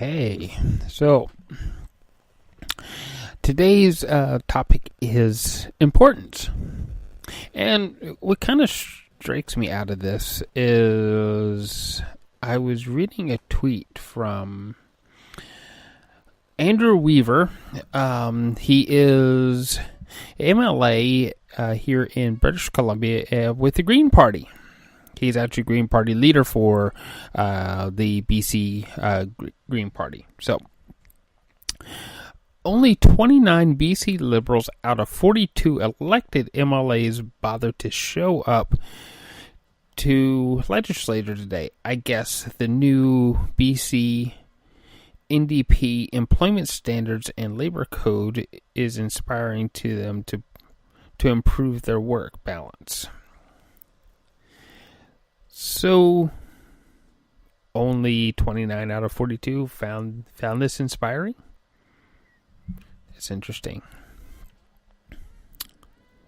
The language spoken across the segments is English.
Okay, so today's topic is importance. And what kind of strikes me out of this is I was reading a tweet from Andrew Weaver. He is MLA here in British Columbia with the Green Party. He's actually Green Party leader for the BC Green Party. So, only 29 BC Liberals out of 42 elected MLAs bothered to show up to legislature today. I guess the new BC NDP Employment Standards and Labor Code is inspiring to them to improve their work balance. So, only 29 out of 42 found this inspiring. It's interesting.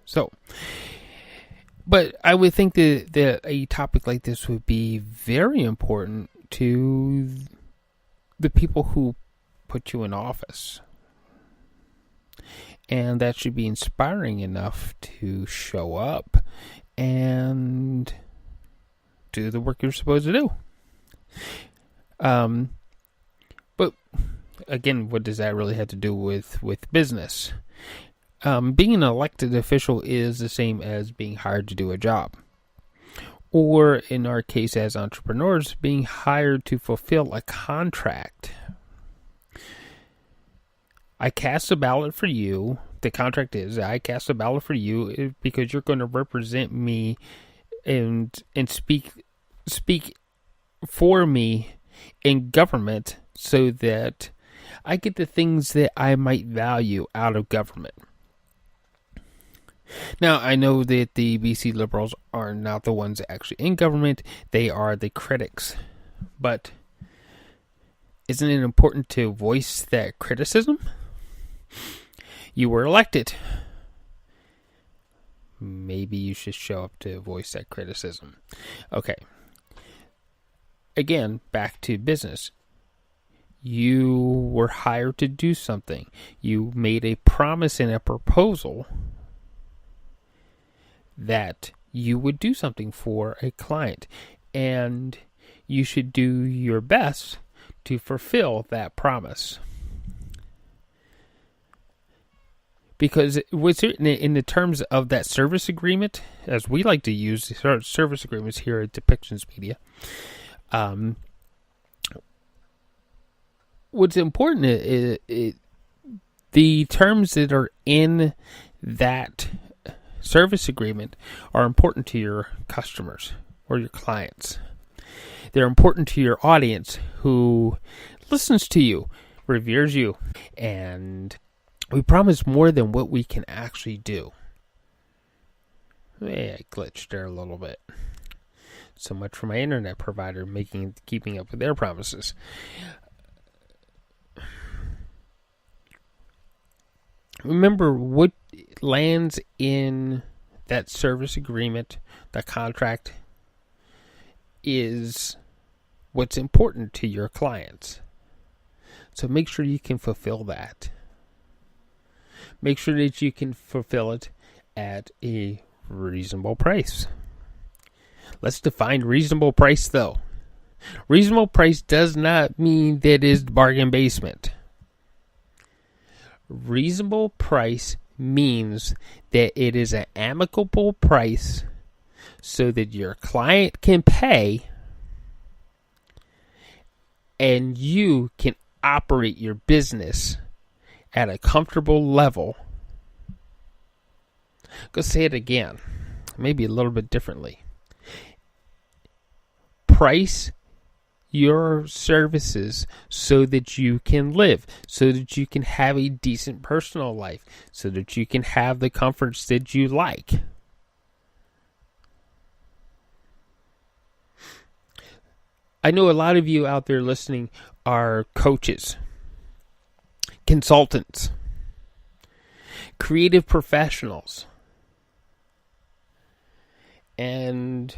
So, but I would think that a topic like this would be very important to the people who put you in office. And that should be inspiring enough to show up and do the work you're supposed to do. But again, what does that really have to do with business? Being an elected official is the same as being hired to do a job. Or in our case as entrepreneurs, being hired to fulfill a contract. I cast a ballot for you. The contract is I cast a ballot for you because you're going to represent me and speak for me in government so that I get the things that I might value out of government. Now, I know that the BC Liberals are not the ones actually in government. They are the critics. But isn't it important to voice that criticism? You were elected. Maybe you should show up to voice that criticism. Okay. Again, back to business. You were hired to do something. You made a promise in a proposal that you would do something for a client. And you should do your best to fulfill that promise. Because in the terms of that service agreement, as we like to use service agreements here at Depictions Media, what's important is the terms that are in that service agreement are important to your customers or your clients. They're important to your audience who listens to you, reveres you, and we promise more than what we can actually do. I glitched there a little bit. So much for my internet provider keeping up with their promises. Remember, what lands in that service agreement, the contract, is what's important to your clients. So make sure you can fulfill that. Make sure that you can fulfill it at a reasonable price. Let's define reasonable price, though. Reasonable price does not mean that it is bargain basement. Reasonable price means that it is an amicable price so that your client can pay and you can operate your business at a comfortable level. Go say it again, maybe a little bit differently. Price your services so that you can live, so that you can have a decent personal life, so that you can have the comforts that you like. I know a lot of you out there listening are coaches, consultants, creative professionals, and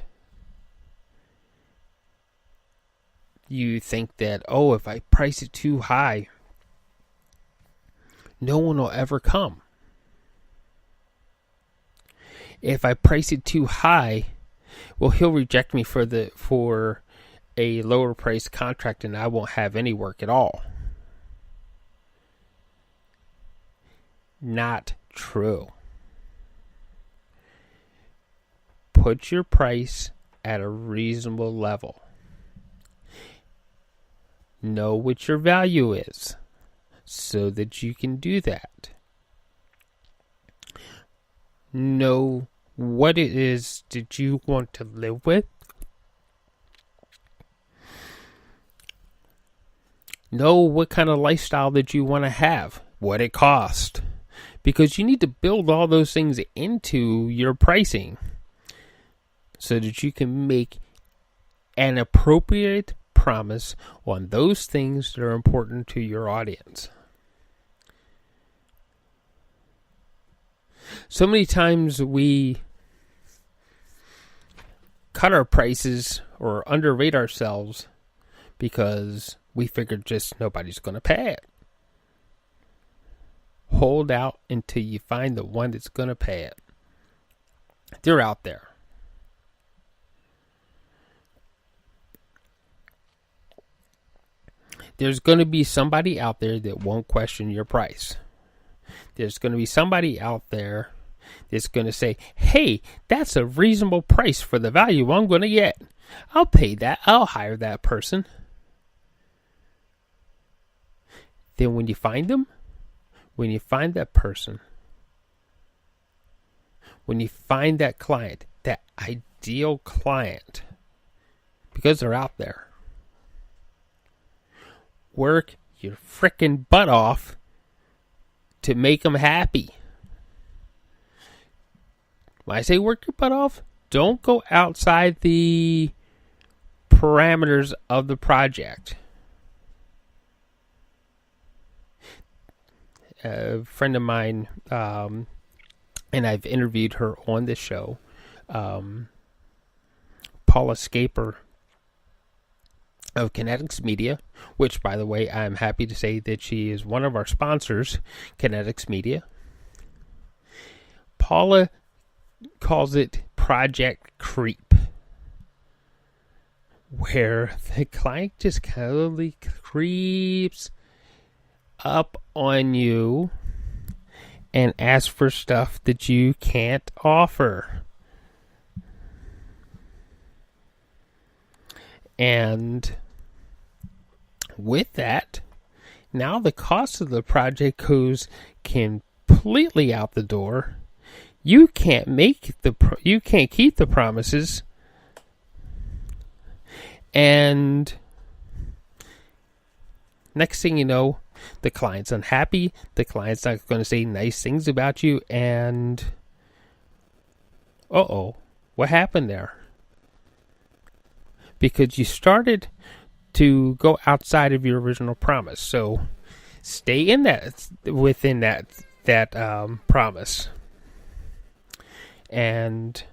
You think that, oh, if I price it too high, no one will ever come. If I price it too high, well, he'll reject me for a lower price contract and I won't have any work at all. Not true. Put your price at a reasonable level. Know what your value is so that you can do that. Know what it is that you want to live with. Know what kind of lifestyle that you want to have, what it costs. Because you need to build all those things into your pricing so that you can make an appropriate promise on those things that are important to your audience. So many times we cut our prices or underrate ourselves because we figured just nobody's going to pay it. Hold out until you find the one that's going to pay it. They're out there. There's going to be somebody out there that won't question your price. There's going to be somebody out there that's going to say, hey, that's a reasonable price for the value I'm going to get. I'll pay that. I'll hire that person. Then when you find them, when you find that person, when you find that client, that ideal client, because they're out there, work your frickin' butt off to make them happy. When I say work your butt off, don't go outside the parameters of the project. A friend of mine, and I've interviewed her on this show, Paula Scaper of Kinetics Media, which, by the way, I'm happy to say that she is one of our sponsors, Kinetics Media. Paula calls it project creep, where the client just casually creeps up on you and asks for stuff that you can't offer. And with that, now the cost of the project goes completely out the door. You can't you can't keep the promises, and next thing you know, the client's unhappy. The client's not going to say nice things about you, and what happened there? Because you started to go outside of your original promise. So stay in within that promise. And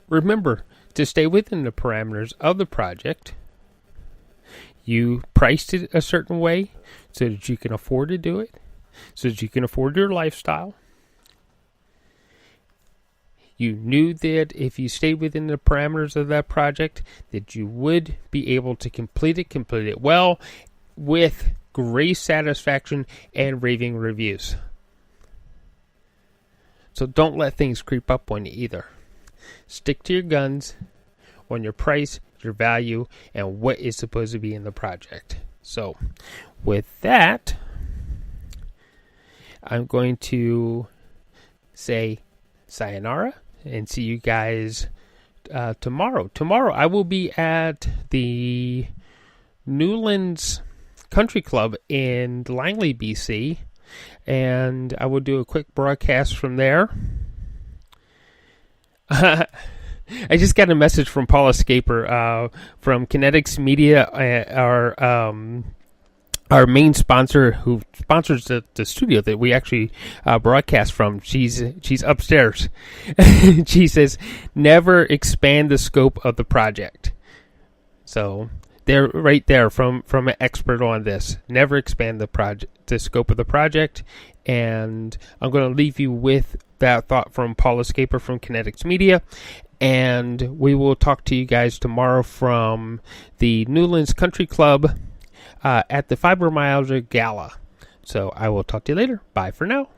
remember to stay within the parameters of the project. You priced it a certain way so that you can afford to do it, so that you can afford your lifestyle. You knew that if you stayed within the parameters of that project, that you would be able to complete it well, with great satisfaction and raving reviews. So don't let things creep up on you either. Stick to your guns on your price, your value, and what is supposed to be in the project. So with that, I'm going to say sayonara and see you guys tomorrow. Tomorrow I will be at the Newlands Country Club in Langley, BC, and I will do a quick broadcast from there. I just got a message from Paula Scaper from Kinetics Media, our our main sponsor, who sponsors the studio that we actually broadcast from, she's upstairs. She says, never expand the scope of the project. So they're right there from an expert on this. Never expand the scope of the project. And I'm going to leave you with that thought from Paul Escaper from Kinetics Media. And we will talk to you guys tomorrow from the Newlands Country Club at the Fibromyalgia Gala. So I will talk to you later. Bye for now.